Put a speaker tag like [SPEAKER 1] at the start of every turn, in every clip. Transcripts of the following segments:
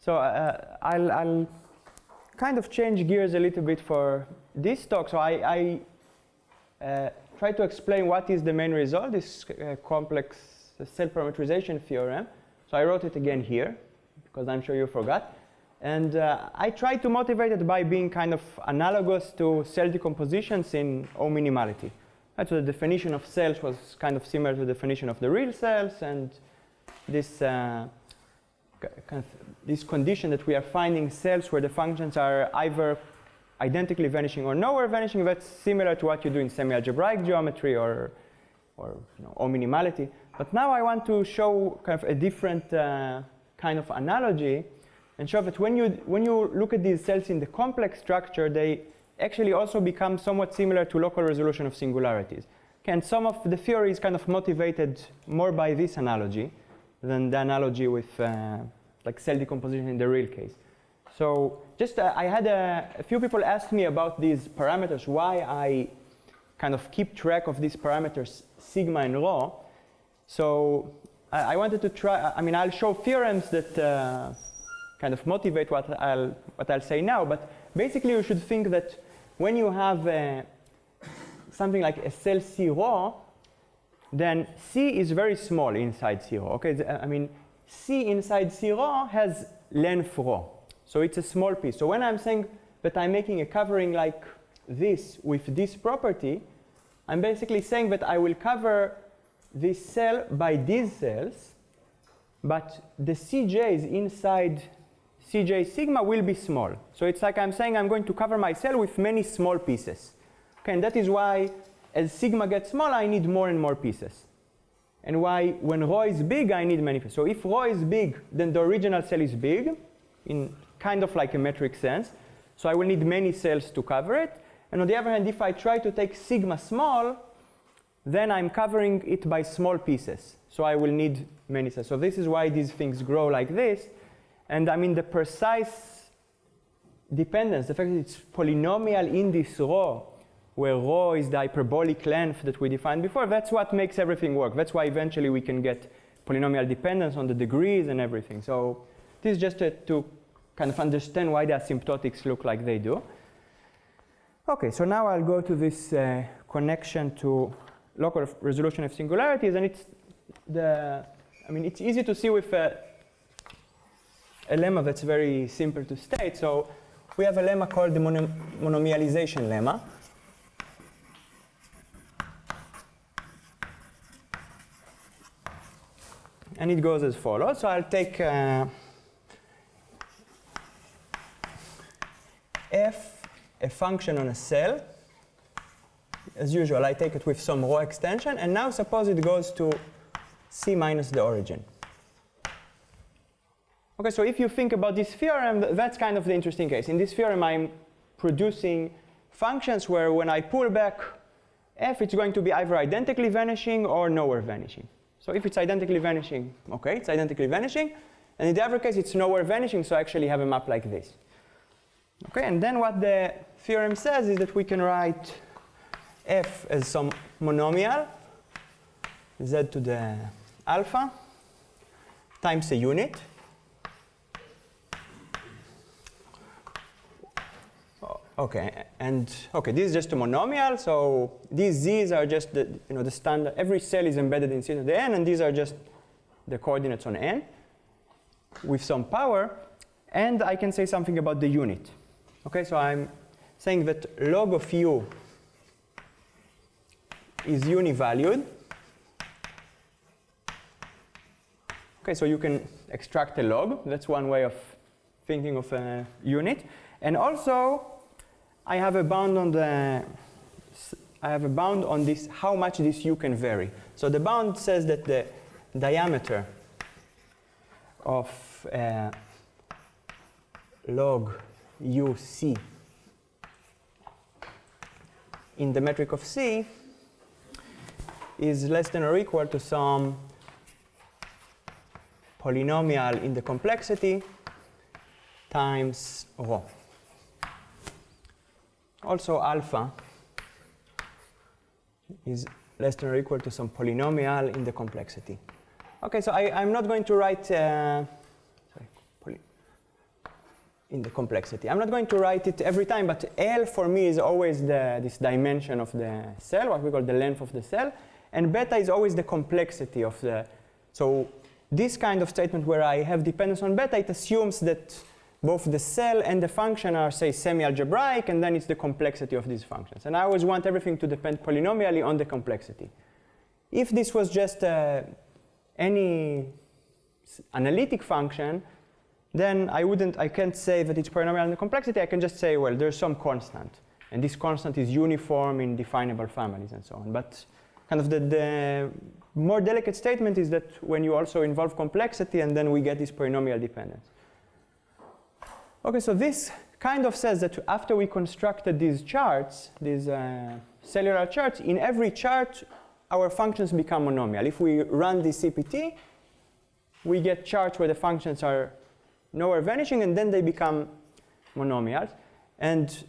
[SPEAKER 1] So I'll kind of change gears a little bit for this talk. So I try to explain what is the main result, this complex self-parameterization theorem. So I wrote it again here, because I'm sure you forgot. And I try to motivate it by being kind of analogous to cell decompositions in O minimality. Right, so the definition of cells was kind of similar to the definition of the real cells, and this this condition that we are finding cells where the functions are either identically vanishing or nowhere vanishing, that's similar to what you do in semi-algebraic geometry or O minimality. But now I want to show kind of a different kind of analogy and show that when you look at these cells in the complex structure, they actually also become somewhat similar to local resolution of singularities. Okay, and some of the theory is kind of motivated more by this analogy than the analogy with like cell decomposition in the real case. So just I had a few people ask me about these parameters, why I kind of keep track of these parameters sigma and rho. So I wanted to try, I mean, I'll show theorems that kind of motivate what I'll say now, but basically you should think that when you have something like a cell C rho, then C is very small inside C rho. Okay, I mean, C inside C rho has length rho, so it's a small piece. So when I'm saying that I'm making a covering like this with this property, I'm basically saying that I will cover this cell by these cells, but the CJs inside Cj sigma will be small. So it's like I'm saying I'm going to cover my cell with many small pieces. Okay, and that is why as sigma gets smaller, I need more and more pieces. And why when rho is big, I need many pieces. So if rho is big, then the original cell is big, in kind of like a metric sense. So I will need many cells to cover it. And on the other hand, if I try to take sigma small, then I'm covering it by small pieces. So I will need many cells. So this is why these things grow like this. And I mean the precise dependence, the fact that it's polynomial in this rho, where rho is the hyperbolic length that we defined before, that's what makes everything work. That's why eventually we can get polynomial dependence on the degrees and everything. So this is just to kind of understand why the asymptotics look like they do. Okay, so now I'll go to this connection to local resolution of singularities, and it's easy to see with a lemma that's very simple to state. So we have a lemma called the monomialization lemma. And it goes as follows. So I'll take f, a function on a cell. As usual, I take it with some rho extension. And now suppose it goes to C minus the origin. Okay, so if you think about this theorem, that's kind of the interesting case. In this theorem, I'm producing functions where when I pull back f, it's going to be either identically vanishing or nowhere vanishing. So if it's identically vanishing, okay, it's identically vanishing. And in the other case, it's nowhere vanishing, so I actually have a map like this. Okay, and then what the theorem says is that we can write f as some monomial, z to the alpha, times a unit. Okay, and okay, this is just a monomial, so these z's are just the standard. Every cell is embedded in c to the n, and these are just the coordinates on n with some power. And I can say something about the unit. Okay, so I'm saying that log of u is univalued. Okay, so you can extract a log. That's one way of thinking of a unit. And also, I have a bound on this how much this u can vary. So the bound says that the diameter of log u c in the metric of c is less than or equal to some polynomial in the complexity times rho. Also alpha is less than or equal to some polynomial in the complexity. Okay, so I'm not going to write in the complexity. I'm not going to write it every time, but L for me is always this dimension of the cell, what we call the length of the cell, and beta is always the complexity of the. So this kind of statement where I have dependence on beta, it assumes that both the cell and the function are, say, semi-algebraic, and then it's the complexity of these functions. And I always want everything to depend polynomially on the complexity. If this was just any analytic function, then I can't say that it's polynomial in the complexity. I can just say, well, there's some constant, and this constant is uniform in definable families and so on. But kind of the more delicate statement is that when you also involve complexity, and then we get this polynomial dependence. Okay, so this kind of says that after we constructed these charts, these cellular charts, in every chart, our functions become monomial. If we run the CPT, we get charts where the functions are nowhere vanishing, and then they become monomials. And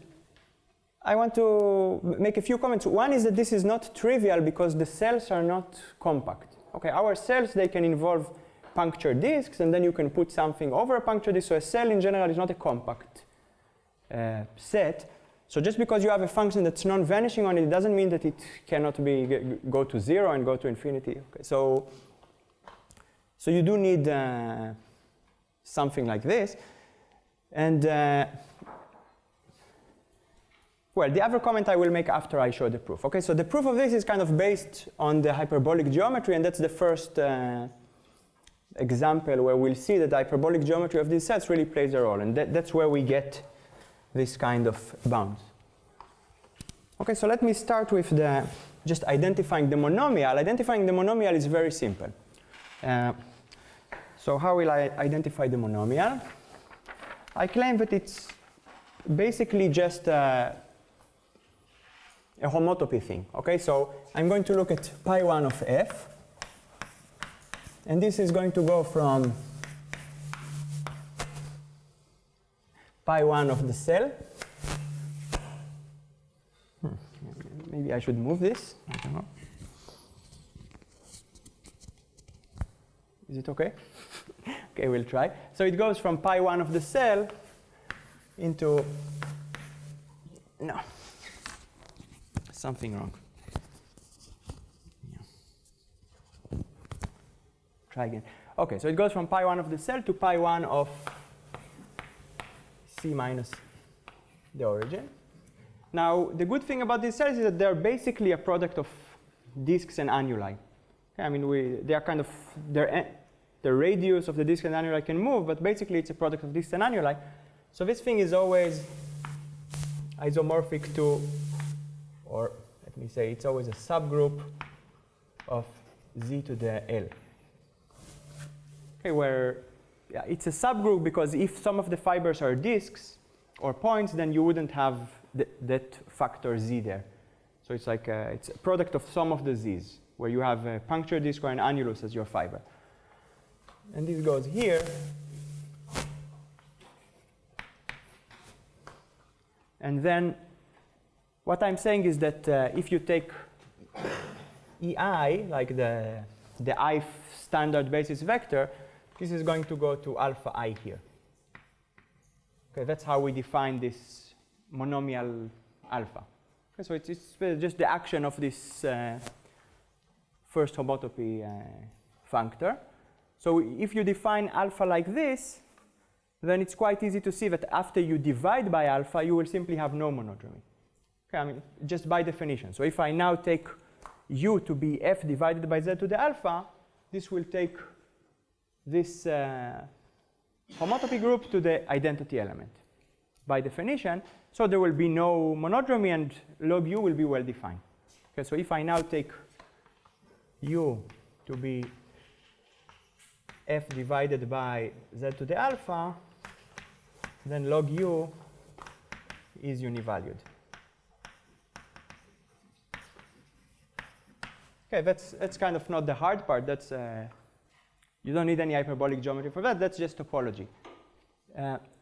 [SPEAKER 1] I want to make a few comments. One is that this is not trivial because the cells are not compact. Okay, our cells, they can involve puncture disks, and then you can put something over a puncture disk. So a cell in general is not a compact set. So just because you have a function that's non-vanishing on it, doesn't mean that it cannot go to 0 and go to infinity. Okay, so you do need something like this. And well, the other comment I will make after I show the proof. Okay, so the proof of this is kind of based on the hyperbolic geometry, and that's the first example where we'll see that the hyperbolic geometry of these sets really plays a role, and that's where we get this kind of bounds. Okay, so let me start with just identifying the monomial. Identifying the monomial is very simple. So how will I identify the monomial? I claim that it's basically just a homotopy thing. Okay, so I'm going to look at pi1 of f, and this is going to go from pi1 of the cell. Maybe I should move this. I don't know. Is it okay? Okay, we'll try. So it goes from pi1 of the cell into, no, something wrong. Yeah. Try again. Okay, so it goes from pi1 of the cell to pi1 of c minus the origin. Now, the good thing about these cells is that they're basically a product of disks and annuli. Okay, I mean, they are kind of, the radius of the disk and annuli can move, but basically it's a product of disks and annuli. So this thing is always isomorphic to, or let me say, it's always a subgroup of z to the L. Okay, where it's a subgroup because if some of the fibers are disks or points, then you wouldn't have that factor z there. So it's like it's a product of some of the z's, where you have a puncture disk or an annulus as your fiber. And this goes here. And then what I'm saying is that if you take EI, like the I standard basis vector, this is going to go to alpha I here. Okay, that's how we define this monomial alpha. Okay, so it's just the action of this first homotopy functor. So if you define alpha like this, then it's quite easy to see that after you divide by alpha, you will simply have no monodromy. Okay, I mean, just by definition. So if I now take u to be f divided by z to the alpha, this will take this homotopy group to the identity element by definition. So there will be no monodromy, and log u will be well defined. Okay, so if I now take u to be f divided by z to the alpha, then log u is univalued. Okay, that's kind of not the hard part. That's you don't need any hyperbolic geometry for that. That's just topology.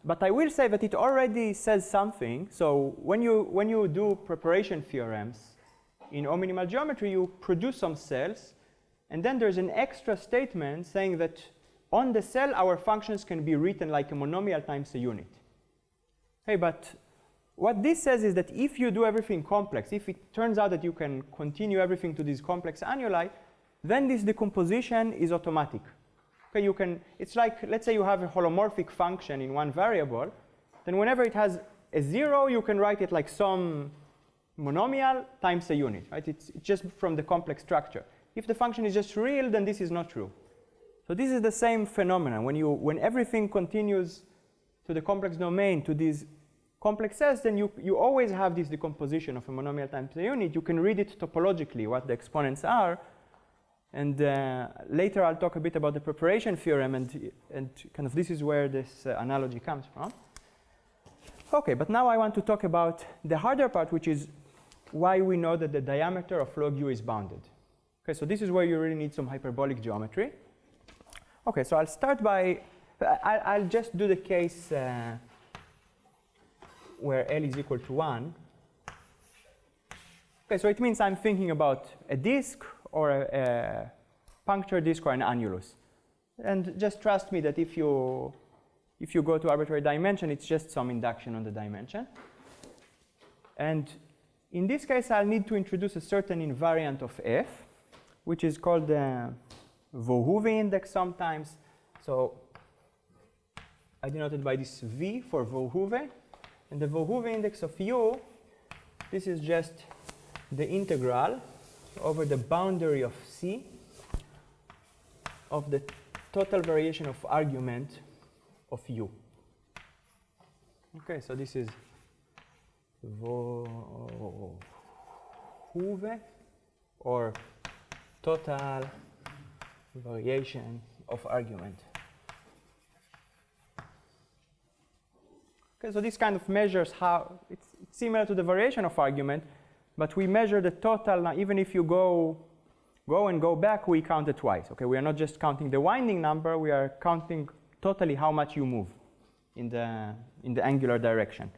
[SPEAKER 1] But I will say that it already says something. So when you do preparation theorems in O-minimal geometry, you produce some cells, and then there's an extra statement saying that on the cell, our functions can be written like a monomial times a unit. Okay, but what this says is that if you do everything complex, if it turns out that you can continue everything to these complex annuli, then this decomposition is automatic. Okay, you can, it's like, let's say you have a holomorphic function in one variable, then whenever it has a 0, you can write it like some monomial times a unit, right? It's just from the complex structure. If the function is just real, then this is not true. So this is the same phenomenon. When everything continues to the complex domain, to these complex sets, then you always have this decomposition of a monomial times a unit. You can read it topologically, what the exponents are. And later I'll talk a bit about the preparation theorem, and kind of this is where this analogy comes from. OK, but now I want to talk about the harder part, which is why we know that the diameter of log u is bounded. OK, so this is where you really need some hyperbolic geometry. OK, so I'll start by, I'll just do the case where L is equal to 1. OK, so it means I'm thinking about a disk or a puncture disk or an annulus. And just trust me that if you go to arbitrary dimension, it's just some induction on the dimension. And in this case, I'll need to introduce a certain invariant of f, which is called the Verhoeven index sometimes. So I denote it by this V for Verhoeven. And the Verhoeven index of u, this is just the integral over the boundary of C of the total variation of argument of u. Okay, so this is Verhoeven or total variation of argument. Okay, so this kind of measures how it's similar to the variation of argument, but we measure the total. Now, even if you go and go back, we count it twice. Okay, we are not just counting the winding number; we are counting totally how much you move in the angular direction.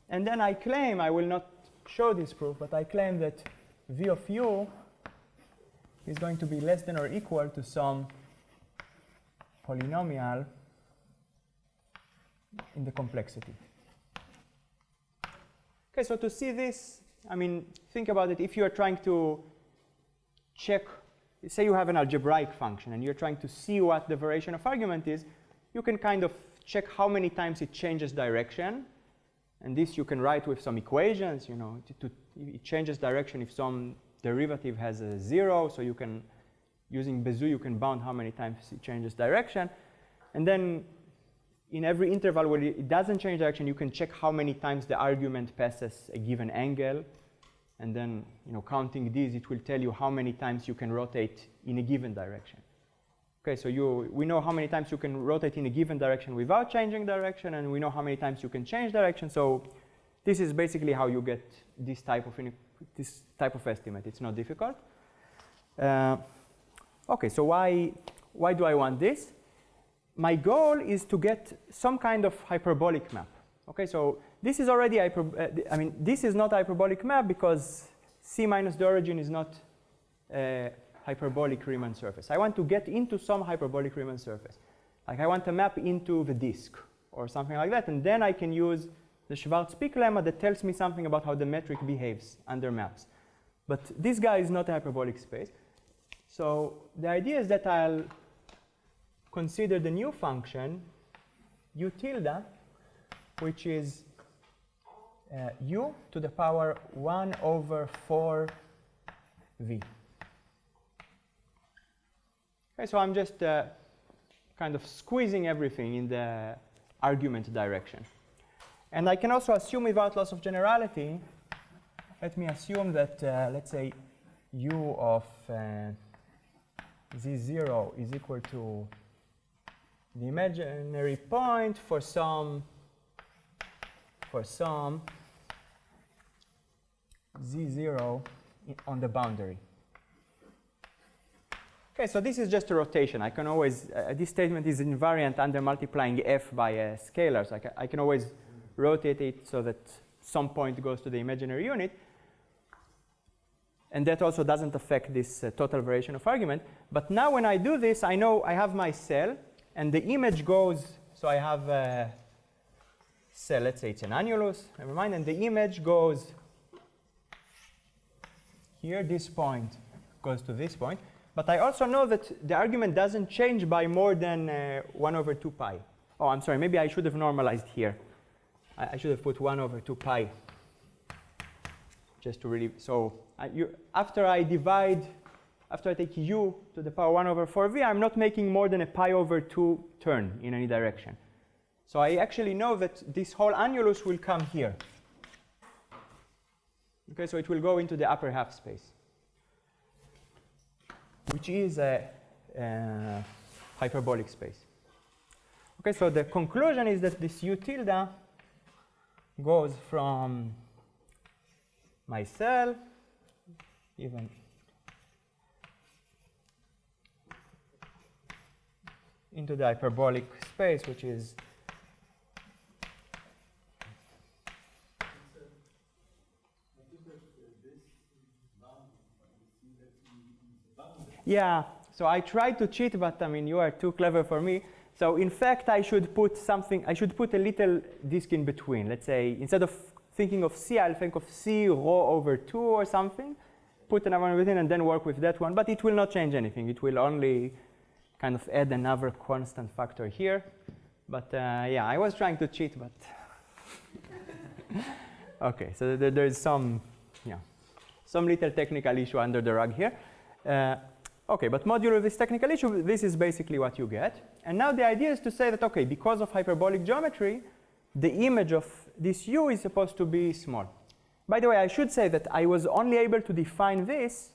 [SPEAKER 1] And then I claim, I will not show this proof, but I claim that V of u is going to be less than or equal to some polynomial in the complexity. Okay, so to see this, I mean, think about it. If you are trying to check, say you have an algebraic function and you're trying to see what the variation of argument is, you can kind of check how many times it changes direction. And this you can write with some equations, you know, it changes direction if some derivative has a 0. So you can, using Bezout, you can bound how many times it changes direction. And then in every interval where it doesn't change direction, you can check how many times the argument passes a given angle. And then, you know, counting these, it will tell you how many times you can rotate in a given direction. Okay, so we know how many times you can rotate in a given direction without changing direction, and we know how many times you can change direction. So this is basically how you get this type of estimate. It's not difficult. Okay, so why do I want this? My goal is to get some kind of hyperbolic map. Okay, so this is already I mean, this is not a hyperbolic map because C minus the origin is not a hyperbolic Riemann surface. I want to get into some hyperbolic Riemann surface. Like I want to map into the disk or something like that, and then I can use the Schwarz-Pick lemma that tells me something about how the metric behaves under maps. But this guy is not a hyperbolic space. So the idea is that I'll consider the new function u tilde, which is u to the power 1 over 4v. Okay, so I'm just kind of squeezing everything in the argument direction. And I can also assume without loss of generality, let me assume that, let's say, u of z0 is equal to the imaginary point for some z0 on the boundary. Okay, so this is just a rotation. I can always, this statement is invariant under multiplying f by a scalar. So I can always rotate it so that some point goes to the imaginary unit. And that also doesn't affect this total variation of argument. But now when I do this, I know I have my cell, and the image goes, so I have cell, let's say it's an annulus, never mind, and the image goes here, this point goes to this point. But I also know that the argument doesn't change by more than 1 over 2 pi. Oh, I'm sorry, maybe I should have normalized here. I should have put 1 over 2 pi. Just to really, so after I take u to the power 1 over 4v, I'm not making more than a pi over 2 turn in any direction. So I actually know that this whole annulus will come here. Okay, so it will go into the upper half space, which is a hyperbolic space. Okay, so the conclusion is that this u tilde goes from my cell, even into the hyperbolic space, which is yeah, so I tried to cheat, but I mean, you are too clever for me. So in fact, I should put a little disk in between. Let's say, instead of thinking of C, I'll think of C rho over 2 or something, put another one within, and then work with that one. But it will not change anything. It will only kind of add another constant factor here. But yeah, I was trying to cheat, but OK, so there's some little technical issue under the rug here. OK, but modulo this technical issue, this is basically what you get. And now the idea is to say that, OK, because of hyperbolic geometry, the image of this u is supposed to be small. By the way, I should say that I was only able to define this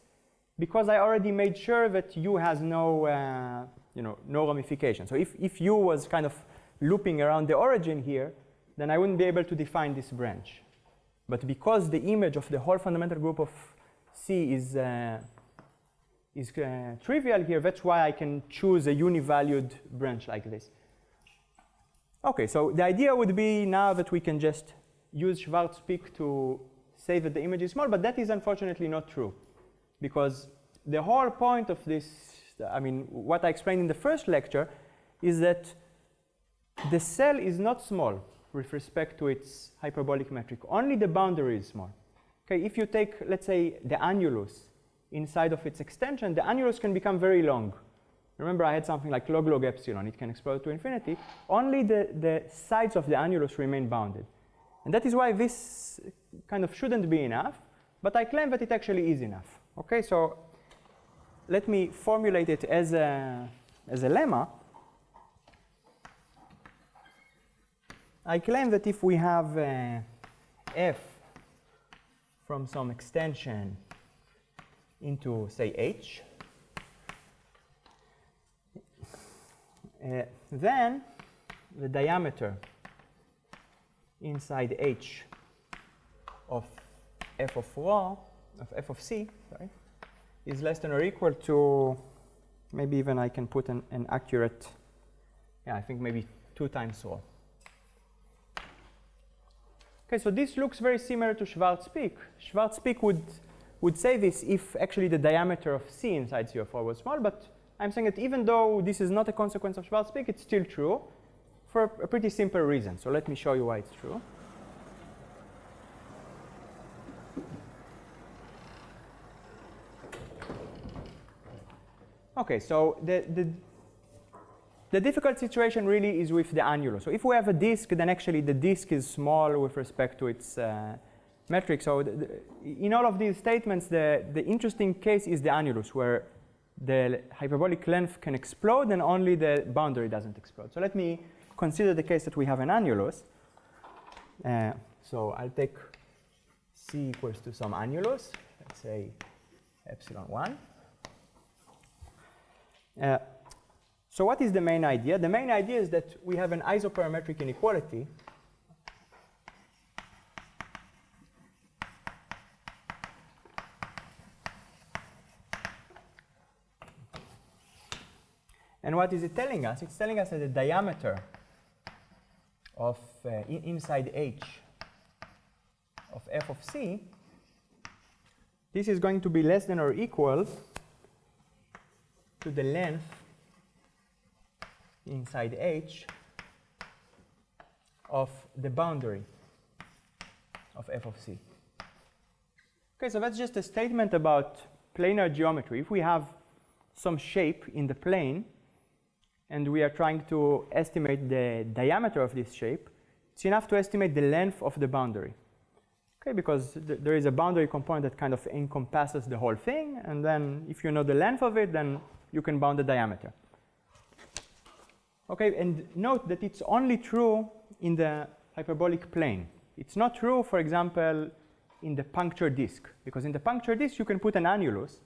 [SPEAKER 1] because I already made sure that u has no ramification. So if u was kind of looping around the origin here, then I wouldn't be able to define this branch. But because the image of the whole fundamental group of C is trivial here, that's why I can choose a univalued branch like this. OK, so the idea would be now that we can just use Schwarzschild to say that the image is small, but that is unfortunately not true. Because the whole point of this, I mean, what I explained in the first lecture, is that the cell is not small with respect to its hyperbolic metric. Only the boundary is small. Okay, if you take, let's say, the annulus inside of its extension, the annulus can become very long. Remember, I had something like log epsilon. It can explode to infinity. Only the sides of the annulus remain bounded. And that is why this kind of shouldn't be enough. But I claim that it actually is enough. OK, so let me formulate it as a lemma. I claim that if we have f from some extension into, say, h, then the diameter inside h of f of rho, of f of c, sorry, is less than or equal to, maybe even I can put an accurate, yeah, I think maybe 2 times rho. Okay, so this looks very similar to Schwarzschild. Schwarzschild would say this if actually the diameter of C inside C of rho was small, but I'm saying that even though this is not a consequence of Schwarzschild, it's still true for a pretty simple reason. So let me show you why it's true. OK, so the difficult situation really is with the annulus. So if we have a disk, then actually the disk is small with respect to its metric. So in all of these statements, the interesting case is the annulus, where the hyperbolic length can explode and only the boundary doesn't explode. So let me consider the case that we have an annulus. So I'll take C equals to some annulus, let's say epsilon 1. So what is the main idea? The main idea is that we have an isoparametric inequality and what is it telling us? It's telling us that the diameter of inside H of f of C, this is going to be less than or equal to the length inside H of the boundary of f of c. Okay, so that's just a statement about planar geometry. If we have some shape in the plane and we are trying to estimate the diameter of this shape, it's enough to estimate the length of the boundary. Okay, because there is a boundary component that kind of encompasses the whole thing, and then if you know the length of it, then you can bound the diameter. Okay, and note that it's only true in the hyperbolic plane. It's not true, for example, in the puncture disk, because in the puncture disk you can put an annulus.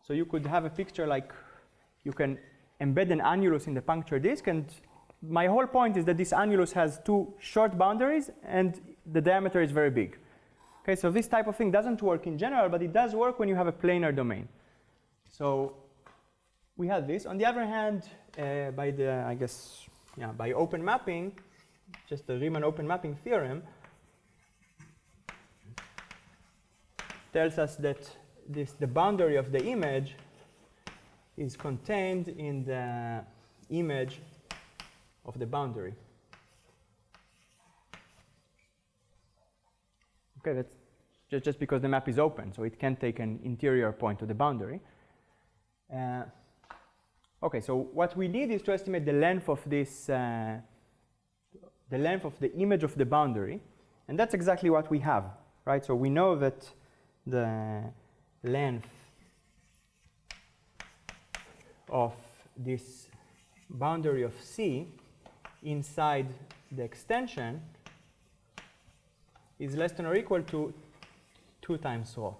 [SPEAKER 1] So you could have a picture like you can embed an annulus in the puncture disk, and my whole point is that this annulus has two short boundaries and the diameter is very big. Okay, so this type of thing doesn't work in general, but it does work when you have a planar domain. So we have this. On the other hand, by open mapping, just the Riemann open mapping theorem tells us that the boundary of the image is contained in the image of the boundary. Okay, that's just because the map is open, so it can take an interior point to the boundary. Okay, so what we need is to estimate the length of this, the length of the image of the boundary, and that's exactly what we have, right? So we know that the length of this boundary of C inside the extension is less than or equal to 2 times rho.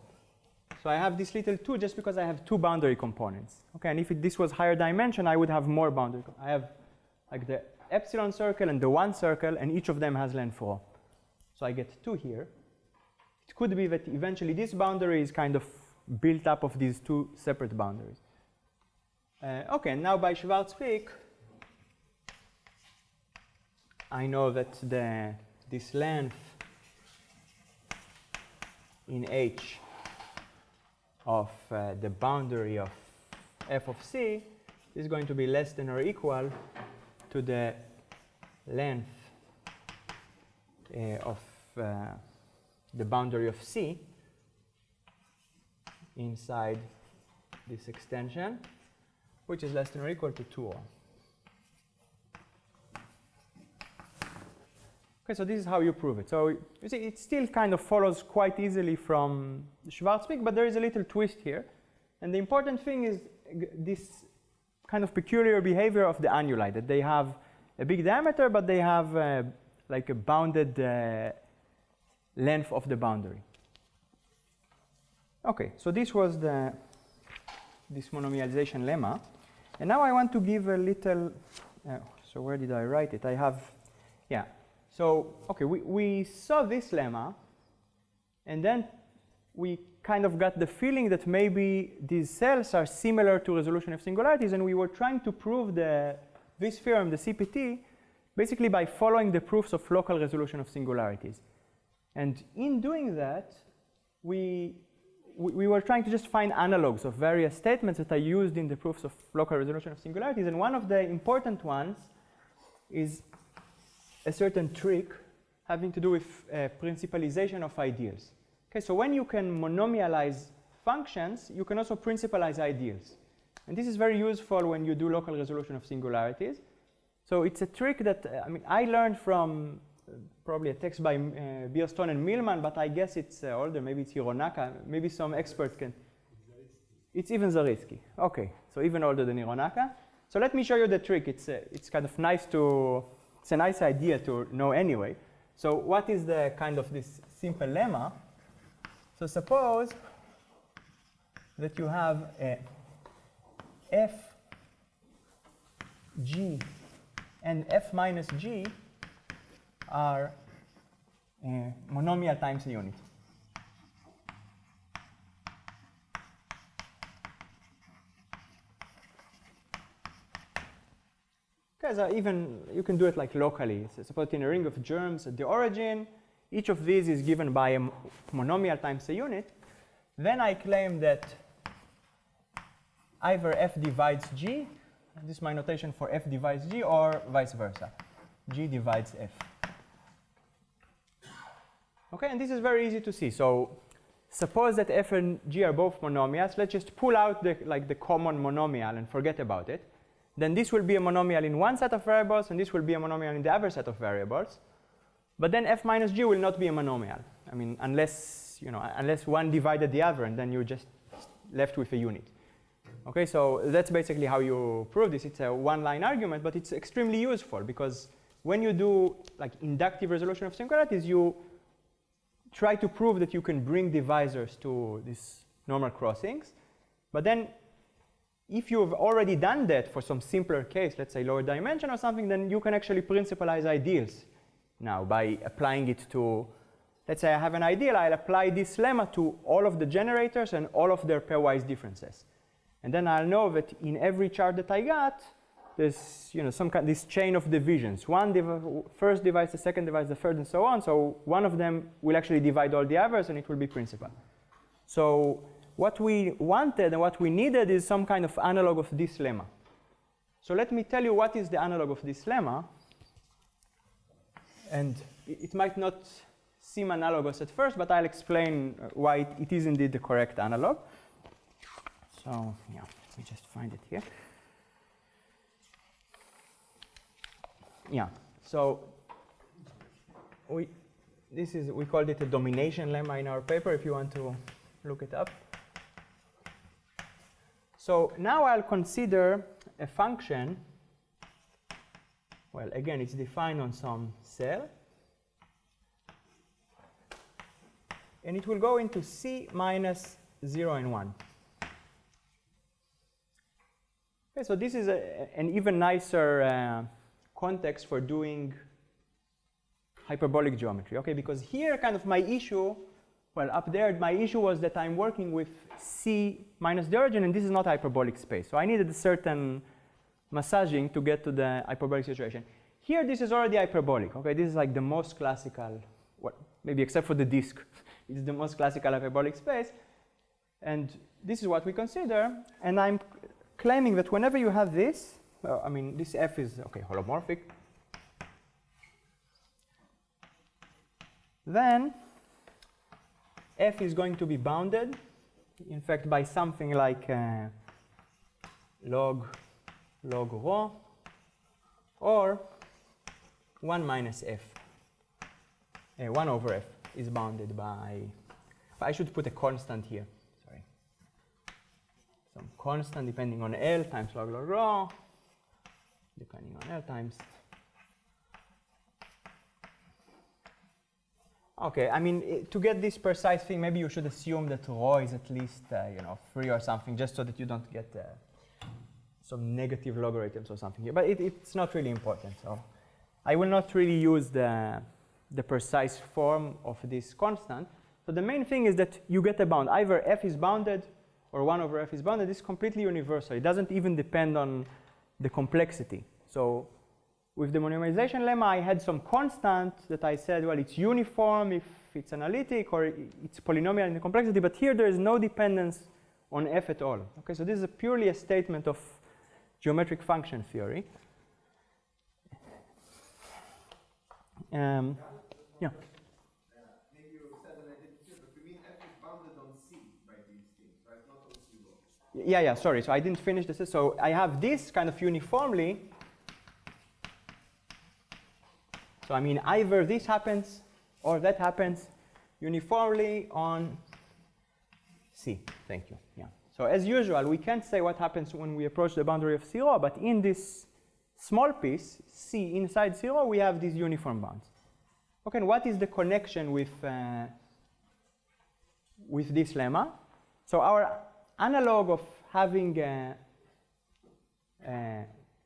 [SPEAKER 1] So I have this little 2 just because I have 2 boundary components. Okay, and if this was higher dimension, I would have more boundary. I have like the epsilon circle and the 1 circle, and each of them has length rho. So I get 2 here. It could be that eventually this boundary is kind of built up of these 2 separate boundaries. Okay, now by Schwarzschild, I know that this length in H of the boundary of f of c is going to be less than or equal to the length of the boundary of c inside this extension, which is less than or equal to 2 ohm. Okay, so this is how you prove it. So you see, it still kind of follows quite easily from Schwarzschild, but there is a little twist here. And the important thing is this kind of peculiar behavior of the annuli, that they have a big diameter, but they have like a bounded length of the boundary. Okay, so this was this monomialization lemma. And now I want to give a little, so where did I write it? I have, yeah. So, okay, we saw this lemma, and then we kind of got the feeling that maybe these cells are similar to resolution of singularities, and we were trying to prove this theorem, the CPT, basically by following the proofs of local resolution of singularities. And in doing that, we were trying to just find analogs of various statements that are used in the proofs of local resolution of singularities, and one of the important ones is a certain trick having to do with principalization of ideals. Okay, so when you can monomialize functions, you can also principalize ideals. And this is very useful when you do local resolution of singularities. So it's a trick that I learned from probably a text by Bierstone and Millman, but I guess it's older. Maybe it's Hironaka. Maybe some expert can. It's even Zariski. Okay, so even older than Hironaka. So let me show you the trick. It's kind of nice to. It's a nice idea to know anyway. So what is the kind of this simple lemma? So suppose that you have a f g and f minus g are monomial times a unit. Because even you can do it like locally. So suppose in a ring of germs at the origin, each of these is given by a monomial times a unit. Then I claim that either f divides g, this is my notation for f divides g, or vice versa. G divides f. Okay, and this is very easy to see. So suppose that f and g are both monomials. Let's just pull out the common monomial and forget about it. Then this will be a monomial in one set of variables, and this will be a monomial in the other set of variables. But then f minus g will not be a monomial. I mean, unless one divided the other, and then you're just left with a unit. Okay, so that's basically how you prove this. It's a one-line argument, but it's extremely useful because when you do like inductive resolution of singularities, you try to prove that you can bring divisors to these normal crossings. But then if you've already done that for some simpler case, let's say lower dimension or something, then you can actually principalize ideals now by applying it to, let's say I have an ideal, I'll apply this lemma to all of the generators and all of their pairwise differences. And then I'll know that in every chart that I got, there's this chain of divisions. One first divides the second, divides the third, and so on. So one of them will actually divide all the others, and it will be principal. So what we wanted and what we needed is some kind of analog of this lemma. So let me tell you what is the analog of this lemma. And it might not seem analogous at first, but I'll explain why it is indeed the correct analog. So yeah, let me just find it here. Yeah, so we called it a domination lemma in our paper if you want to look it up. So now I'll consider a function. Well, again, it's defined on some cell. And it will go into C minus 0 and 1. Okay, so this is an even nicer context for doing hyperbolic geometry. Okay, because here kind of my issue, well, up there my issue was that I'm working with C minus the origin, and this is not hyperbolic space. So I needed a certain massaging to get to the hyperbolic situation. Here this is already hyperbolic. Okay, this is like the most classical, well, maybe except for the disk, it's the most classical hyperbolic space. And this is what we consider, and I'm claiming that whenever you have this, well, I mean, this f is, okay, holomorphic. Then f is going to be bounded, in fact, by something like log rho, or 1 minus f. 1 over f is bounded by, I should put a constant here. Some constant depending on L times log rho, depending on L times. Okay, I mean, to get this precise thing, maybe you should assume that rho is at least 3 or something, just so that you don't get some negative logarithms or something here. But it's not really important. So I will not really use the precise form of this constant. So the main thing is that you get a bound. Either f is bounded or 1 over f is bounded. This is completely universal. It doesn't even depend on the complexity. So with the monomization lemma, I had some constant that I said, well, it's uniform if it's analytic, or it's polynomial in the complexity. But here there is no dependence on f at all. Okay, so this is purely a statement of geometric function theory. Yeah.
[SPEAKER 2] Maybe you said that I didn't hear, but you mean f is bounded on C by these things, right? Not on C rho.
[SPEAKER 1] Yeah, sorry. So I didn't finish this. So I have this kind of uniformly. So I mean, either this happens or that happens uniformly on C. Thank you. Yeah. So as usual, we can't say what happens when we approach the boundary of 0, but in this small piece, C inside 0, we have these uniform bounds. Okay, and what is the connection with this lemma? So our analog of having a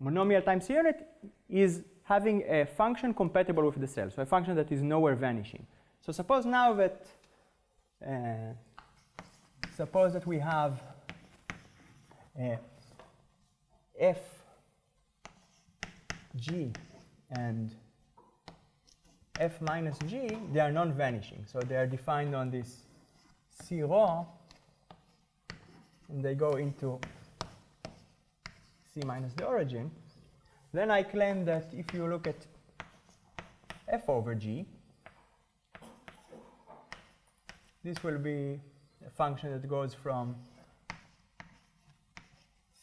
[SPEAKER 1] monomial times unit is having a function compatible with the cell, so a function that is nowhere vanishing. So suppose now that we have f g and f minus g, they are non-vanishing. So they are defined on this C rho, and they go into C minus the origin. Then I claim that if you look at f over g, this will be a function that goes from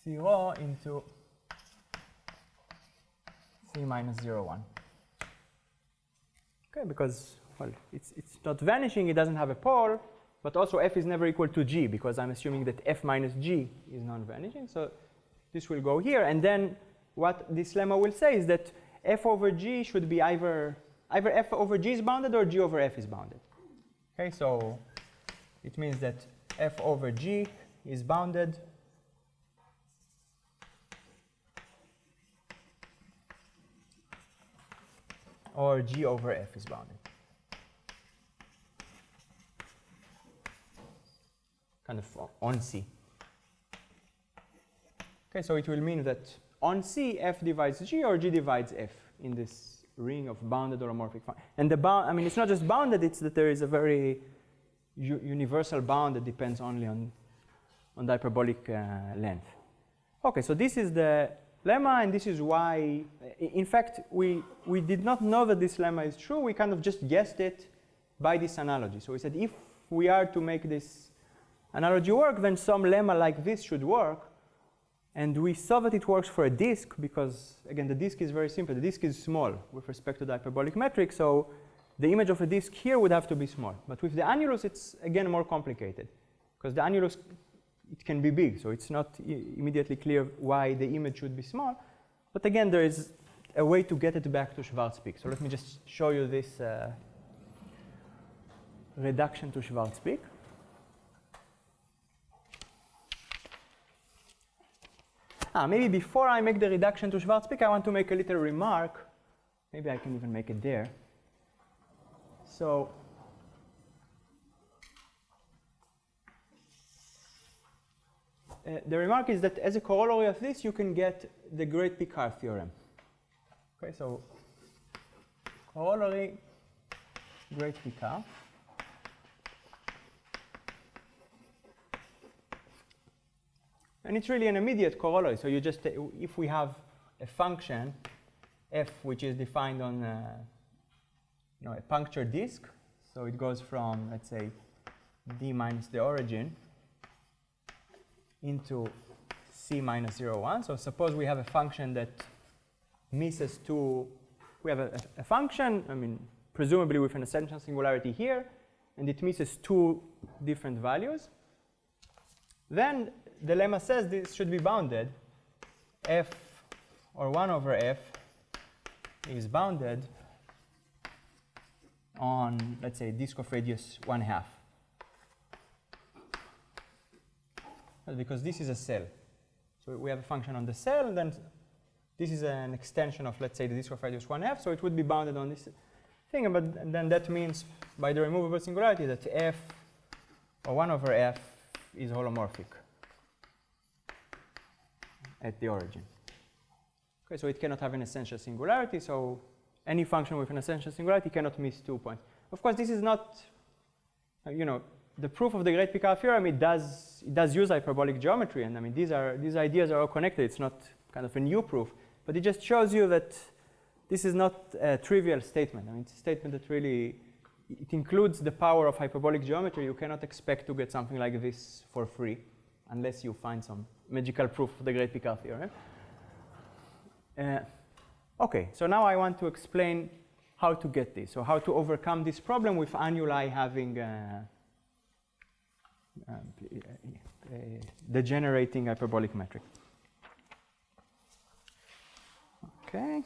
[SPEAKER 1] 0 into c minus 0, 1. Okay, because, well, it's not vanishing, it doesn't have a pole, but also f is never equal to g, because I'm assuming that f minus g is non-vanishing. So this will go here, and then what this lemma will say is that f over g should be either f over g is bounded or g over f is bounded. Okay, so it means that f over g is bounded or g over f is bounded. Kind of on C. Okay, so it will mean that on C, f divides g or g divides f in this ring of bounded holomorphic functions. And the bound, I mean, it's not just bounded, it's that there is a very universal bound that depends only on the hyperbolic length. Okay, so this is the lemma, and this is why, in fact, we did not know that this lemma is true. We kind of just guessed it by this analogy. So we said if we are to make this analogy work, then some lemma like this should work. And we saw that it works for a disk because, again, the disk is very simple. The disk is small with respect to the hyperbolic metric, so the image of a disk here would have to be small. But with the annulus, it's, again, more complicated because the annulus, it can be big, so it's not immediately clear why the image should be small. But again, there is a way to get it back to Schwarzschild. So let me just show you this reduction to Schwarzschild. Maybe before I make the reduction to Schwarzschild, I want to make a little remark. Maybe I can even make it there. So the remark is that as a corollary of this, you can get the great Picard theorem. Okay, so corollary great Picard. And it's really an immediate corollary. So you just, if we have a function f which is defined on a puncture disk, so it goes from, let's say, d minus the origin into c minus 0, 1. So suppose we have a function that misses two, we have a function, I mean, presumably with an essential singularity here, and it misses two different values. Then the lemma says this should be bounded. F, or 1 over f, is bounded on, let's say, disk of radius 1/2. Because this is a cell. So we have a function on the cell, and then this is an extension of, let's say, the disk of radius 1/2, so it would be bounded on this thing. But then that means, by the removable singularity, that f, or 1 over f, is holomorphic at the origin. Okay, so it cannot have an essential singularity, so any function with an essential singularity cannot miss 2 points. Of course, this is not, the proof of the great Picard theorem, it does use hyperbolic geometry, and I mean, these ideas are all connected. It's not kind of a new proof, but it just shows you that this is not a trivial statement. I mean, it's a statement that really, it includes the power of hyperbolic geometry. You cannot expect to get something like this for free unless you find some magical proof of the great Picard theorem. Okay, so now I want to explain how to get this, so how to overcome this problem with annuli having degenerating hyperbolic metric. Okay.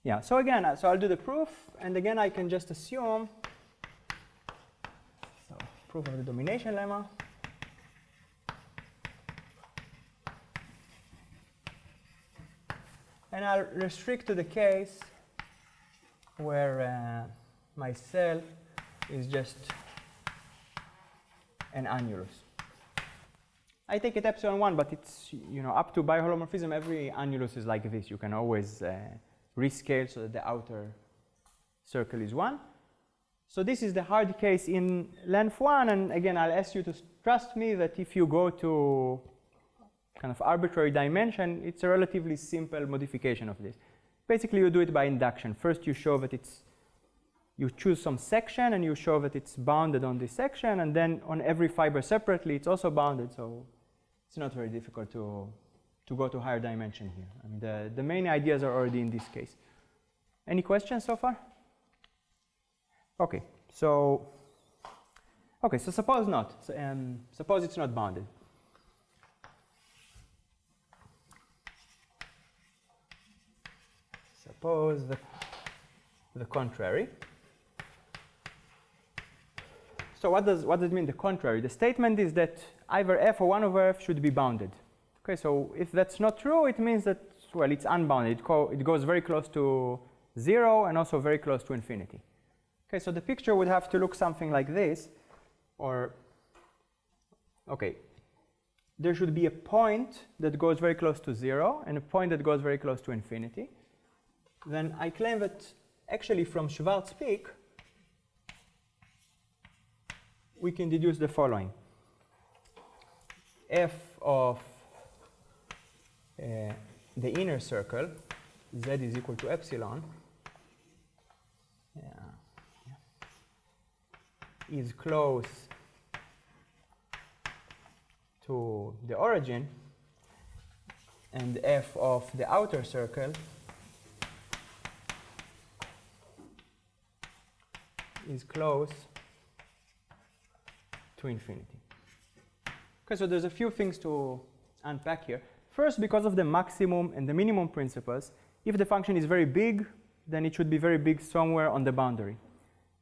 [SPEAKER 1] Yeah, so again, so I'll do the proof, and again I can just assume, so proof of the domination lemma. And I'll restrict to the case where my cell is just an annulus. I take it epsilon 1, but it's, up to biholomorphism, every annulus is like this. You can always rescale so that the outer circle is 1. So this is the hard case in length 1, and again, I'll ask you to trust me that if you go to kind of arbitrary dimension, it's a relatively simple modification of this. Basically, you do it by induction. First, you show that it's you choose some section and you show that it's bounded on this section, and then on every fiber separately it's also bounded, so it's not very difficult to go to higher dimension here. I mean, the main ideas are already in this case. Any questions so far? Okay, so suppose not. Suppose it's not bounded. Suppose the contrary. So what does it mean, the contrary? The statement is that either f or 1 over f should be bounded. Okay, so if that's not true, it means that, well, it's unbounded. It goes very close to 0 and also very close to infinity. Okay, so the picture would have to look something like this, or, okay, there should be a point that goes very close to 0 and a point that goes very close to infinity. Then I claim that actually from Schwarz's peak, we can deduce the following. F of the inner circle, z is equal to epsilon, is close to the origin, and f of the outer circle is close to infinity. Okay, so there's a few things to unpack here. First, because of the maximum and the minimum principles, if the function is very big, then it should be very big somewhere on the boundary.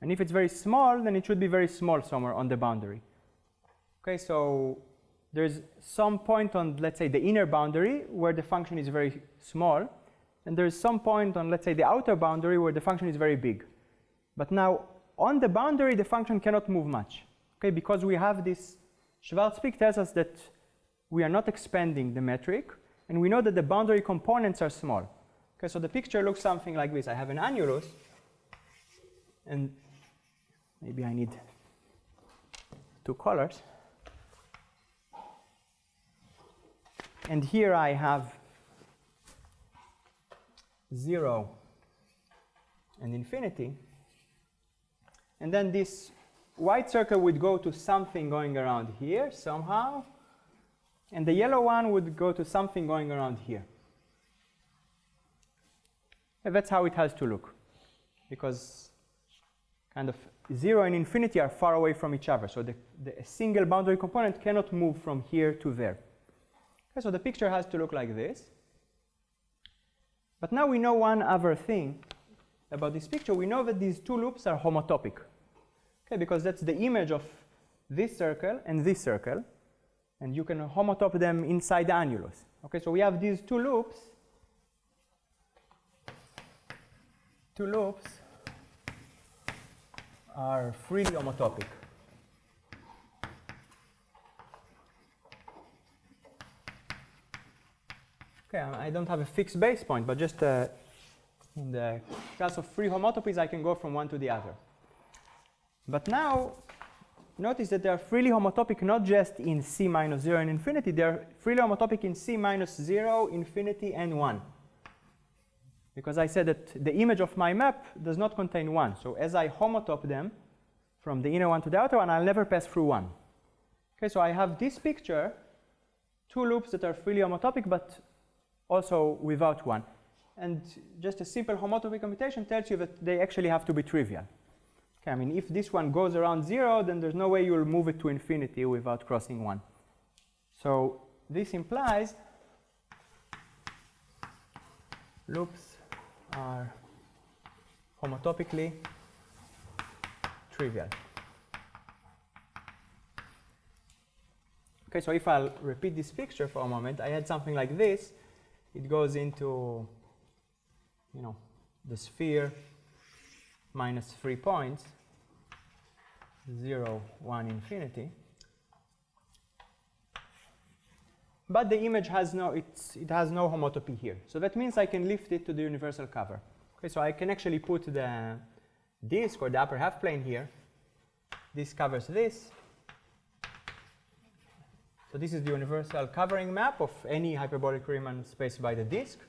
[SPEAKER 1] And if it's very small, then it should be very small somewhere on the boundary. Okay, so there's some point on, let's say, the inner boundary where the function is very small, and there's some point on, let's say, the outer boundary where the function is very big. But now, on the boundary, the function cannot move much. Okay, because we have this, Schwarz's peak tells us that we are not expanding the metric, and we know that the boundary components are small. Okay, so the picture looks something like this. I have an annulus, and maybe I need two colors. And here I have 0 and infinity. And then this white circle would go to something going around here somehow. And the yellow one would go to something going around here. And that's how it has to look. Because kind of 0 and infinity are far away from each other. So the single boundary component cannot move from here to there. Okay, so the picture has to look like this. But now we know one other thing about this picture. We know that these two loops are homotopic. Okay, because that's the image of this circle and this circle. And you can homotop them inside the annulus. Okay, so we have these two loops. Two loops are freely homotopic. Okay, I don't have a fixed base point, but just in the class of free homotopies, I can go from one to the other. But now, notice that they are freely homotopic not just in C minus 0 and infinity, they are freely homotopic in C minus 0, infinity, and 1. Because I said that the image of my map does not contain 1. So as I homotop them from the inner one to the outer one, I'll never pass through 1. Okay, so I have this picture, two loops that are freely homotopic, but also without 1. And just a simple homotopy computation tells you that they actually have to be trivial. Okay, I mean, if this one goes around 0, then there's no way you'll move it to infinity without crossing 1. So this implies loops are homotopically trivial. Okay, so if I'll repeat this picture for a moment, I had something like this. It goes into, the sphere minus 3 points, 0, 1, infinity. But the image has it has no homotopy here. So that means I can lift it to the universal cover. Okay, so I can actually put the disk or the upper half plane here. This covers this. So this is the universal covering map of any hyperbolic Riemann space by the disk.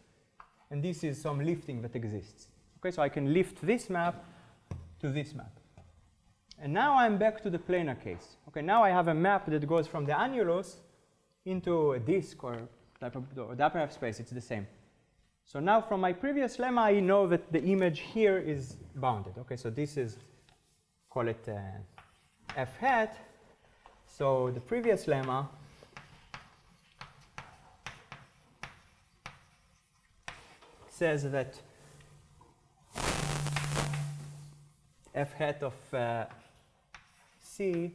[SPEAKER 1] And this is some lifting that exists. Okay, so I can lift this map to this map. And now I'm back to the planar case. Okay, now I have a map that goes from the annulus into a disk or type of the upper half space. It's the same. So now from my previous lemma, I know that the image here is bounded. Okay, so this is, call it f hat. So the previous lemma says that f hat of C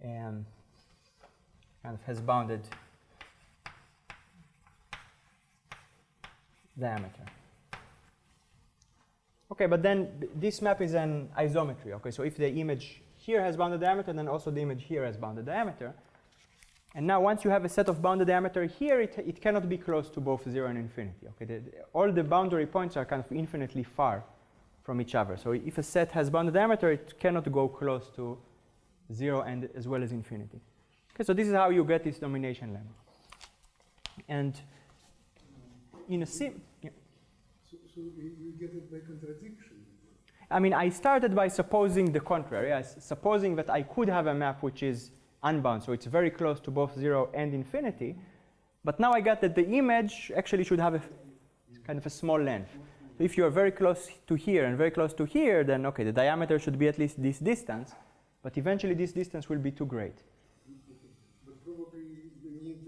[SPEAKER 1] kind of has bounded diameter. Okay, but then this map is an isometry. Okay, so if the image here has bounded diameter, then also the image here has bounded diameter. And now once you have a set of bounded diameter here, it cannot be close to both 0 and infinity. Okay, all the boundary points are kind of infinitely far from each other. So if a set has bounded diameter, it cannot go close to 0 and as well as infinity. Okay, so this is how you get this domination lemma. And in a yeah.
[SPEAKER 3] So you get it by contradiction.
[SPEAKER 1] I mean, I started by supposing the contrary. Supposing that I could have a map which is unbound, so it's very close to both 0 and infinity. But now I got that the image actually should have a kind of a small length. So if you are very close to here and very close to here, then okay, the diameter should be at least this distance. But eventually this distance will be too great.
[SPEAKER 3] But probably you need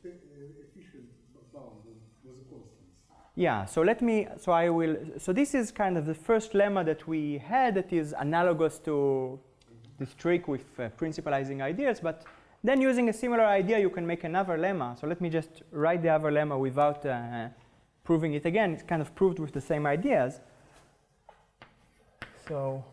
[SPEAKER 3] efficient bound with the constants.
[SPEAKER 1] Yeah, so this is kind of the first lemma that we had that is analogous to this trick with principalizing ideas, but then using a similar idea you can make another lemma. So let me just write the other lemma without proving it again. It's kind of proved with the same ideas. So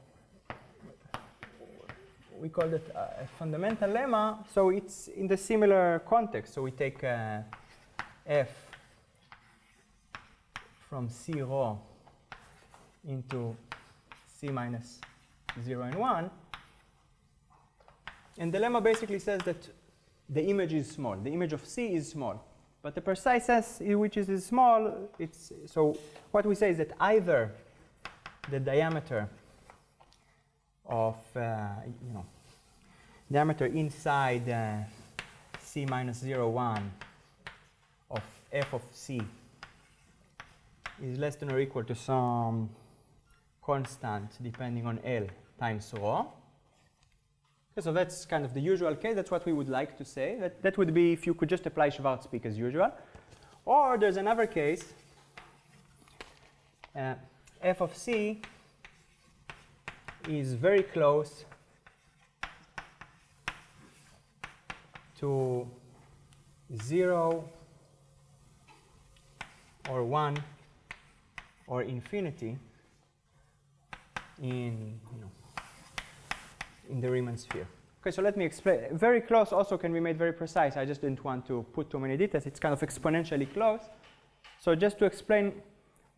[SPEAKER 1] we call it a fundamental lemma. So it's in the similar context. So we take f from C rho into C minus 0 and 1. And the lemma basically says that the image is small. The image of C is small. But the precise S, which is small, so what we say is that either the diameter of, diameter inside C minus 0, 1 of f of C is less than or equal to some constant depending on L times rho. Okay, so that's kind of the usual case. That's what we would like to say. That would be if you could just apply Schwarzschild as usual. Or there's another case. F of C is very close to 0 or 1 or infinity in the Riemann sphere. Okay, so let me explain. Very close also can be made very precise. I just didn't want to put too many details. It's kind of exponentially close. So just to explain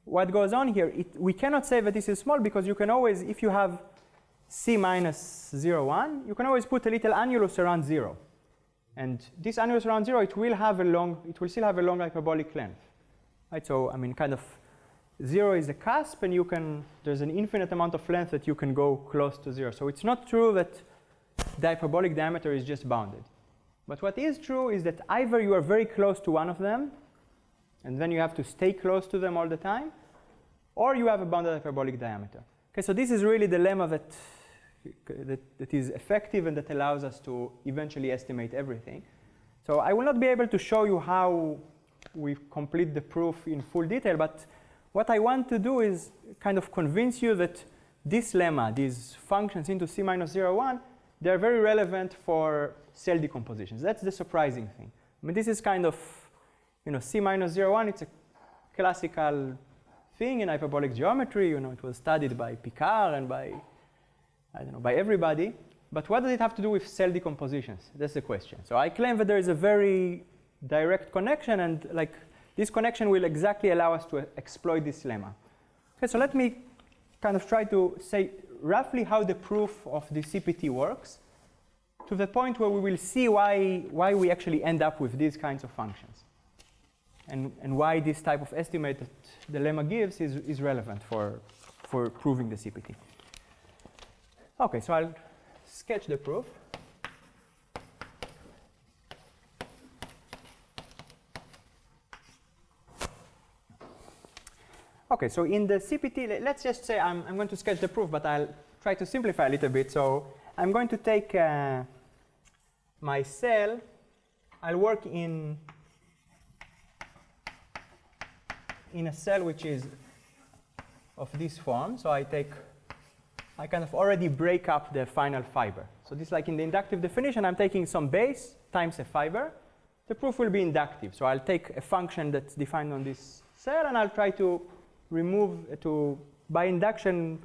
[SPEAKER 1] what goes on here, we cannot say that this is small because you can always, if you have C minus 0, 1, you can always put a little annulus around 0. And this annulus around 0, it will still have a long hyperbolic length. Right? So I mean, kind of 0 is a cusp, and there's an infinite amount of length that you can go close to 0. So it's not true that the hyperbolic diameter is just bounded. But what is true is that either you are very close to one of them, and then you have to stay close to them all the time, or you have a bounded hyperbolic diameter. Okay, so this is really the lemma that is effective and that allows us to eventually estimate everything. So I will not be able to show you how we complete the proof in full detail, but what I want to do is kind of convince you that this lemma, these functions into C minus 0, 1, they're very relevant for cell decompositions. That's the surprising thing. I mean, this is kind of, C minus 0, 1, it's a classical thing in hyperbolic geometry. It was studied by Picard and by everybody. But what does it have to do with cell decompositions? That's the question. So I claim that there is a very direct connection, and this connection will exactly allow us to exploit this lemma. Okay, so let me kind of try to say roughly how the proof of the CPT works to the point where we will see why we actually end up with these kinds of functions and why this type of estimate that the lemma gives is relevant for for proving the CPT. Okay, so I'll sketch the proof. Okay, so in the CPT, let's just say I'm going to sketch the proof, but I'll try to simplify a little bit. So I'm going to take my cell. I'll work in a cell which is of this form. So I kind of already break up the final fiber. So this, like in the inductive definition, I'm taking some base times a fiber. The proof will be inductive. So I'll take a function that's defined on this cell, and I'll try to remove, by induction,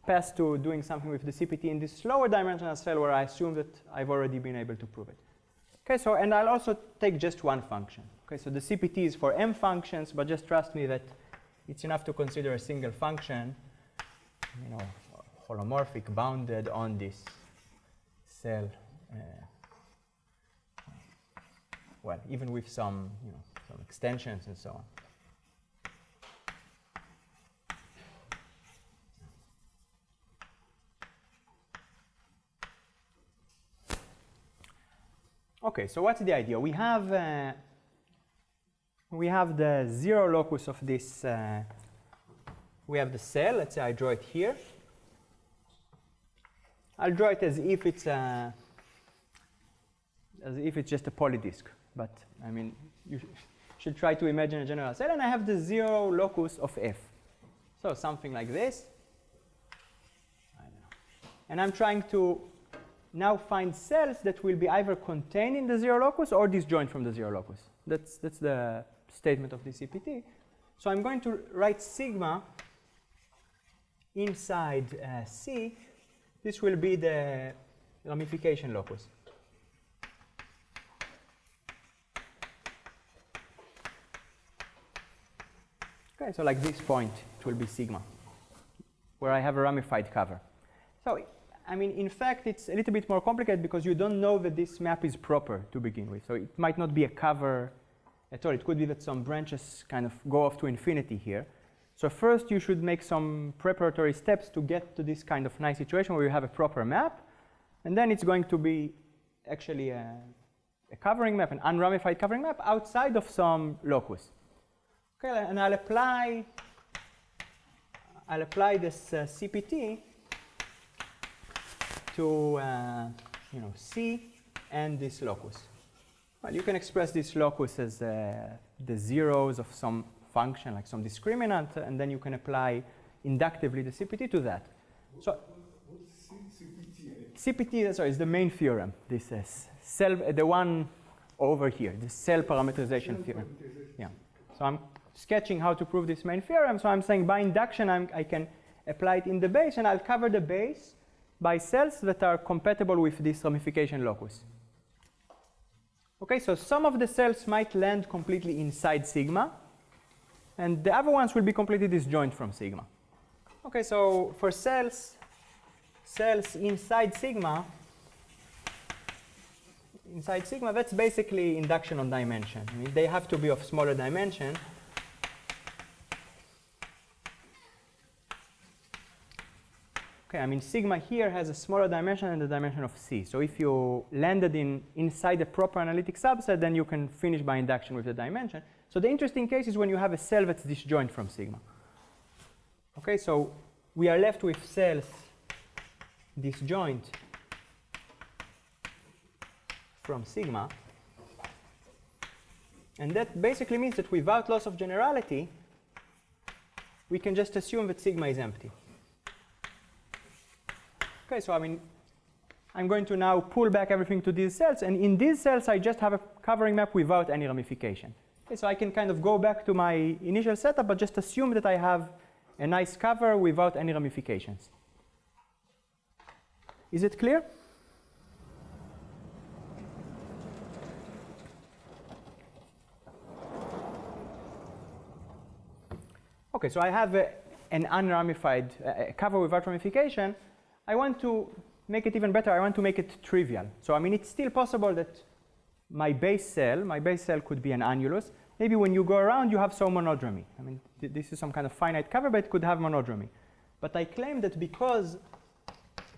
[SPEAKER 1] pass to doing something with the CPT in this lower dimensional cell where I assume that I've already been able to prove it. Okay, so, and I'll also take just one function. Okay, so the CPT is for m functions, but just trust me that it's enough to consider a single function, you know, holomorphic, bounded on this cell. Well, even with some, you know, some extensions and so on. Okay, so what's the idea? We have the zero locus of this. We have the cell. Let's say I draw it here. I'll draw it as if it's just a polydisk. But I mean, you should try to imagine a general cell, and I have the zero locus of f. So something like this. I don't know. And I'm trying to now find cells that will be either contained in the zero locus or disjoint from the zero locus. That's the statement of the CPT. So I'm going to write sigma inside C. This will be the ramification locus. Okay, so like this point, it will be sigma, where I have a ramified cover. So I mean, in fact, it's a little bit more complicated because you don't know that this map is proper to begin with. So it might not be a cover at all. It could be that some branches kind of go off to infinity here. So first, you should make some preparatory steps to get to this kind of nice situation where you have a proper map. And then it's going to be actually a covering map, an unramified covering map outside of some locus. Okay, and I'll apply this CPT to you know, C and this locus. Well, you can express this locus as the zeros of some function, like some discriminant, and then you can apply inductively the CPT to that. So CPT, sorry, is the main theorem. This is the one over here, the cell parameterization theorem. Yeah. So I'm sketching how to prove this main theorem. So I'm saying by induction I can apply it in the base, and I'll cover the base by cells that are compatible with this ramification locus. Okay, so some of the cells might land completely inside sigma, and the other ones will be completely disjoint from sigma. Okay, so for cells inside sigma, that's basically induction on dimension. I mean, they have to be of smaller dimension. Okay, I mean, sigma here has a smaller dimension than the dimension of C. So if you landed inside a proper analytic subset, then you can finish by induction with the dimension. So the interesting case is when you have a cell that's disjoint from sigma. Okay, so we are left with cells disjoint from sigma. And that basically means that without loss of generality, we can just assume that sigma is empty. Okay, so I mean, I'm going to now pull back everything to these cells, and in these cells I just have a covering map without any ramification. Okay, so I can kind of go back to my initial setup, but just assume that I have a nice cover without any ramifications. Is it clear? Okay, so I have an unramified cover without ramification. I want to make it even better. I want to make it trivial. So I mean, it's still possible that my base cell could be an annulus. Maybe when you go around, you have some monodromy. I mean, this is some kind of finite cover, but it could have monodromy. But I claim that because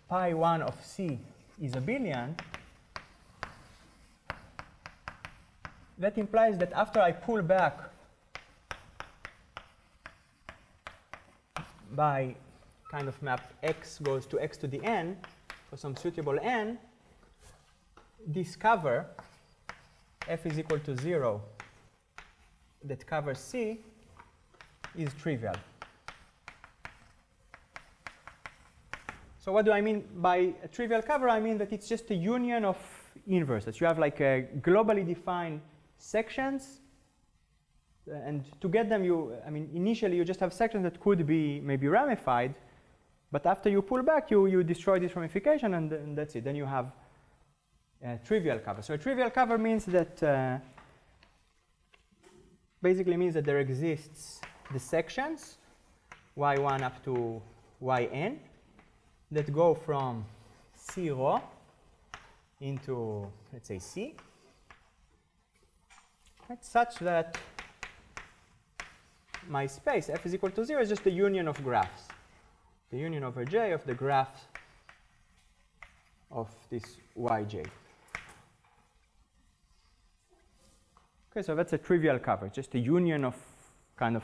[SPEAKER 1] pi 1 of C is abelian, that implies that after I pull back by kind of map x goes to x to the n for some suitable n, this cover f is equal to 0 that covers C is trivial. So what do I mean by a trivial cover? I mean that it's just a union of inverses. You have like a globally defined sections, and to get them, initially you just have sections that could be maybe ramified, but after you pull back, you destroy this ramification, and that's it. Then you have a trivial cover. So a trivial cover means that basically means that there exists the sections y1 up to yn that go from C rho into, let's say, C, right, such that my space f is equal to 0 is just the union of graphs, the union over J of the graphs of this yj. Okay, so that's a trivial cover, just a union of kind of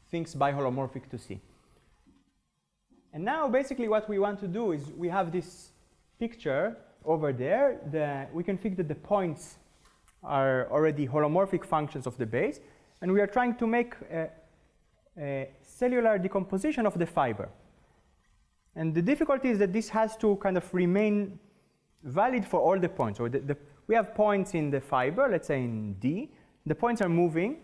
[SPEAKER 1] things biholomorphic to C. And now basically what we want to do is we have this picture over there. We can think that the points are already holomorphic functions of the base, and we are trying to make a cellular decomposition of the fiber. And the difficulty is that this has to kind of remain valid for all the points. So we have points in the fiber, let's say in D. The points are moving,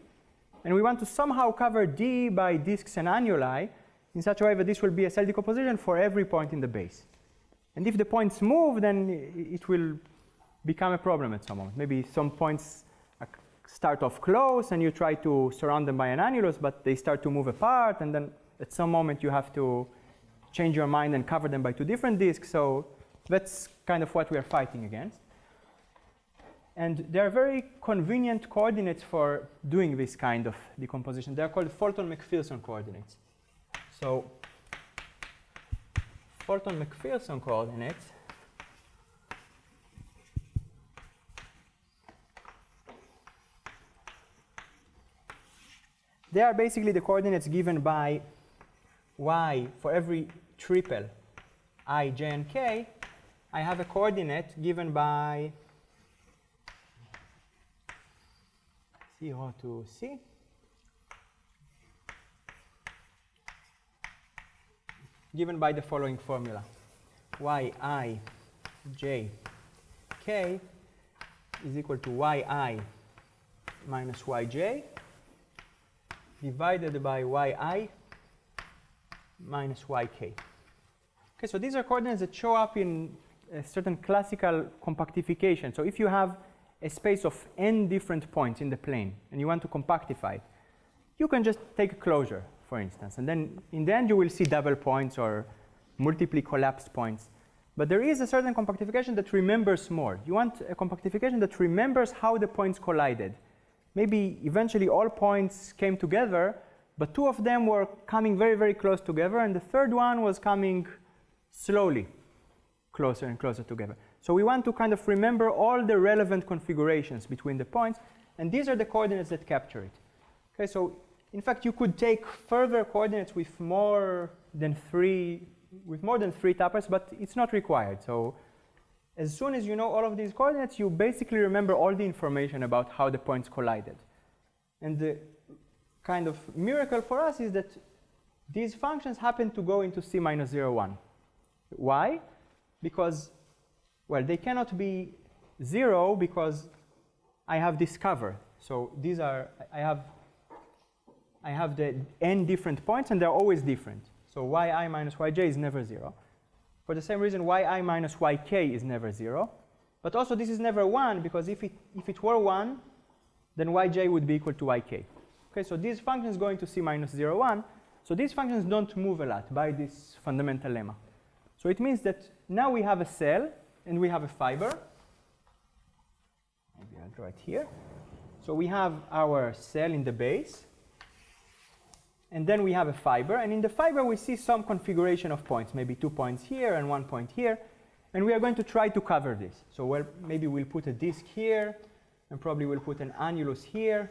[SPEAKER 1] and we want to somehow cover D by disks and annuli in such a way that this will be a cell decomposition for every point in the base. And if the points move, then it will become a problem at some moment. Maybe some points start off close, and you try to surround them by an annulus, but they start to move apart, and then at some moment you have to change your mind and cover them by two different disks. So that's kind of what we are fighting against. And there are very convenient coordinates for doing this kind of decomposition. They are called Fulton-McPherson coordinates. So Fulton-McPherson coordinates they are basically the coordinates given by y for every triple I, j, and k. I have a coordinate given by 0 to C, given by the following formula. yi j k is equal to yi minus yj divided by yi minus yk. Okay, so these are coordinates that show up in a certain classical compactification. So if you have a space of n different points in the plane and you want to compactify it, you can just take a closure, for instance, and then in the end you will see double points or multiply collapsed points. But there is a certain compactification that remembers more. You want a compactification that remembers how the points collided. Maybe eventually all points came together, but two of them were coming very, very close together, and the third one was coming slowly closer and closer together. So we want to kind of remember all the relevant configurations between the points, and these are the coordinates that capture it. Okay, so in fact you could take further coordinates with more than three tuppers, but it's not required. So as soon as you know all of these coordinates, you basically remember all the information about how the points collided. And the kind of miracle for us is that these functions happen to go into C minus 0, 1. Why? Because, well, they cannot be 0 because I have this cover. So these are, I have the n different points, and they're always different. So yi minus yj is never 0. For the same reason, yi minus yk is never 0. But also this is never 1, because if it were 1, then yj would be equal to yk. Okay, so these functions go into C minus 0, 1. So these functions don't move a lot by this fundamental lemma. So it means that now we have a cell and we have a fiber. Maybe I'll draw it here. So we have our cell in the base. And then we have a fiber. And in the fiber, we see some configuration of points, maybe 2 points here and 1 point here. And we are going to try to cover this. So maybe we'll put a disk here, and probably we'll put an annulus here.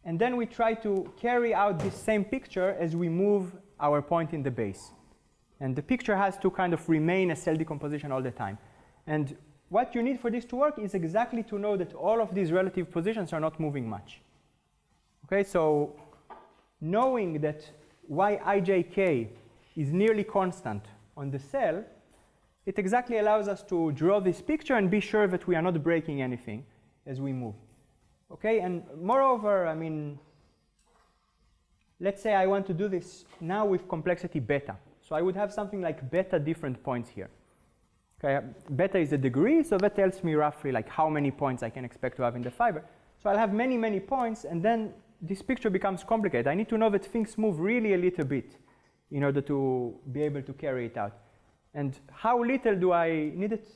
[SPEAKER 1] And then we try to carry out this same picture as we move our point in the base. And the picture has to kind of remain a cell decomposition all the time. And what you need for this to work is exactly to know that all of these relative positions are not moving much. Okay, so knowing that yijk is nearly constant on the cell, it exactly allows us to draw this picture and be sure that we are not breaking anything as we move. Okay, and moreover, I mean, let's say I want to do this now with complexity beta. So I would have something like beta different points here. Okay, beta is a degree, so that tells me roughly like how many points I can expect to have in the fiber. So I'll have many, many points, and then this picture becomes complicated. I need to know that things move really a little bit in order to be able to carry it out. And how little do I need it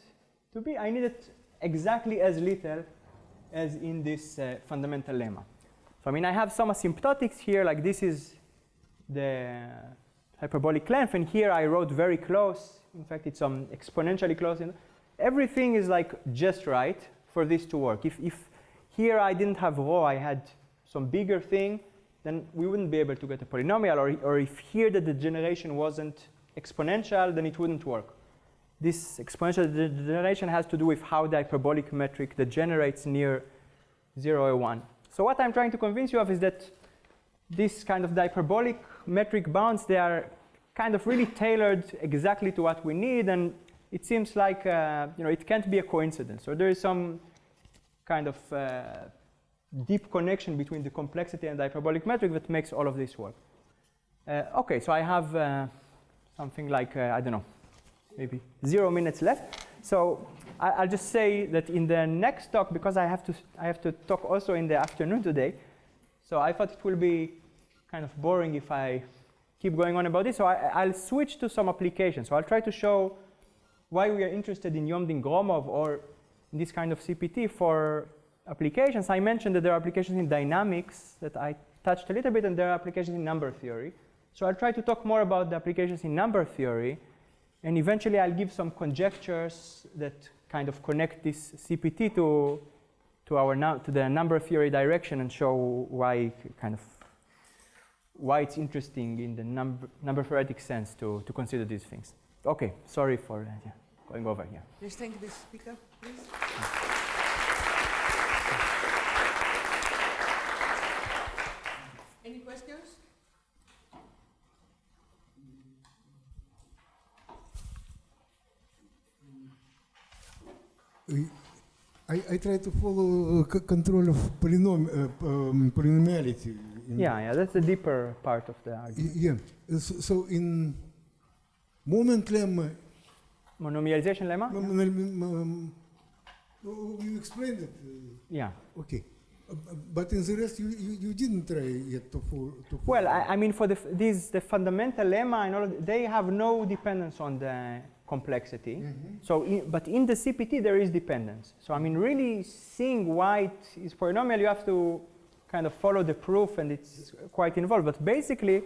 [SPEAKER 1] to be? I need it exactly as little as in this fundamental lemma. So I mean, I have some asymptotics here, like this is the hyperbolic length, and here I wrote very close. In fact, it's exponentially close. Everything is like just right for this to work. If here I didn't have rho, I had some bigger thing, then we wouldn't be able to get a polynomial. Or if here the degeneration wasn't exponential, then it wouldn't work. This exponential degeneration has to do with how the hyperbolic metric degenerates near 0 or 1. So what I'm trying to convince you of is that this kind of the hyperbolic metric bounds, they are kind of really tailored exactly to what we need, and it seems like it can't be a coincidence. So there is some kind of deep connection between the complexity and the hyperbolic metric that makes all of this work. Okay, so I have something like, I don't know, maybe 0 minutes left. So I'll just say that in the next talk, because I have to talk also in the afternoon today, so I thought it will be kind of boring if I keep going on about this. So I'll switch to some applications. So I'll try to show why we are interested in Yomdin-Gromov or in this kind of CPT for applications. I mentioned that there are applications in dynamics that I touched a little bit, and there are applications in number theory. So I'll try to talk more about the applications in number theory, and eventually I'll give some conjectures that kind of connect this CPT to the number theory direction and show why it's interesting in the number theoretic sense to consider these things. Okay, sorry for going over here.
[SPEAKER 4] Please thank the speaker, please. Any questions?
[SPEAKER 3] I try to follow control of polynomiality.
[SPEAKER 1] Yeah, that's the deeper part of the argument.
[SPEAKER 3] Yeah. So in moment lemma.
[SPEAKER 1] Monomialization lemma?
[SPEAKER 3] You explained it.
[SPEAKER 1] Yeah.
[SPEAKER 3] Okay. But in the rest, you didn't try yet to follow.
[SPEAKER 1] Well, I mean, for the fundamental lemma and all, they have no dependence on the complexity. Mm-hmm. So, but in the CPT there is dependence. So, I mean, really seeing why it is polynomial, you have to kind of follow the proof, and it's quite involved. But basically,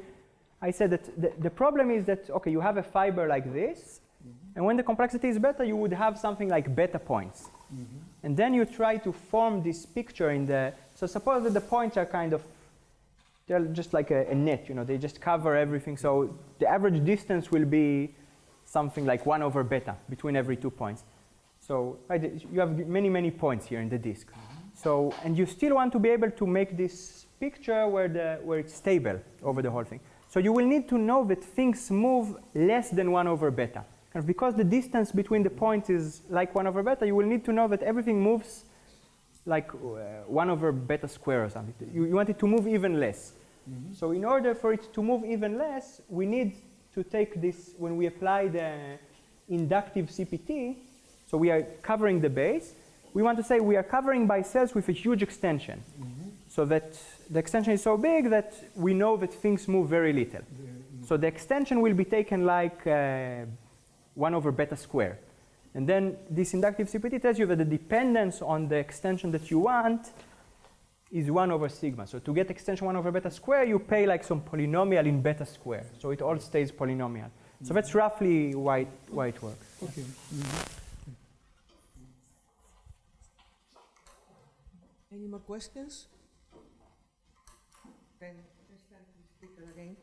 [SPEAKER 1] I said that the problem is that, okay, you have a fiber like this, mm-hmm. and when the complexity is beta, you would have something like beta points. Mm-hmm. And then you try to form this picture in the, so suppose that the points are kind of, they're just like a net, they just cover everything. So the average distance will be something like 1 over beta between every 2 points. So right, you have many, many points here in the disk. Mm-hmm. So, and you still want to be able to make this picture where it's stable over the whole thing. So you will need to know that things move less than 1 over beta. And because the distance between the points is like 1 over beta, you will need to know that everything moves like 1 over beta square or something. You want it to move even less. Mm-hmm. So in order for it to move even less, we need to take this, when we apply the inductive CPT, so we are covering the base, we want to say we are covering by cells with a huge extension. Mm-hmm. So that the extension is so big that we know that things move very little. Mm-hmm. So the extension will be taken like 1 over beta square. And then this inductive CPT tells you that the dependence on the extension that you want is 1 over sigma. So to get extension 1 over beta square, you pay like some polynomial in beta square. So it all stays polynomial. So that's roughly why it works.
[SPEAKER 3] Okay.
[SPEAKER 4] Any more questions? Then just thank the speaker again.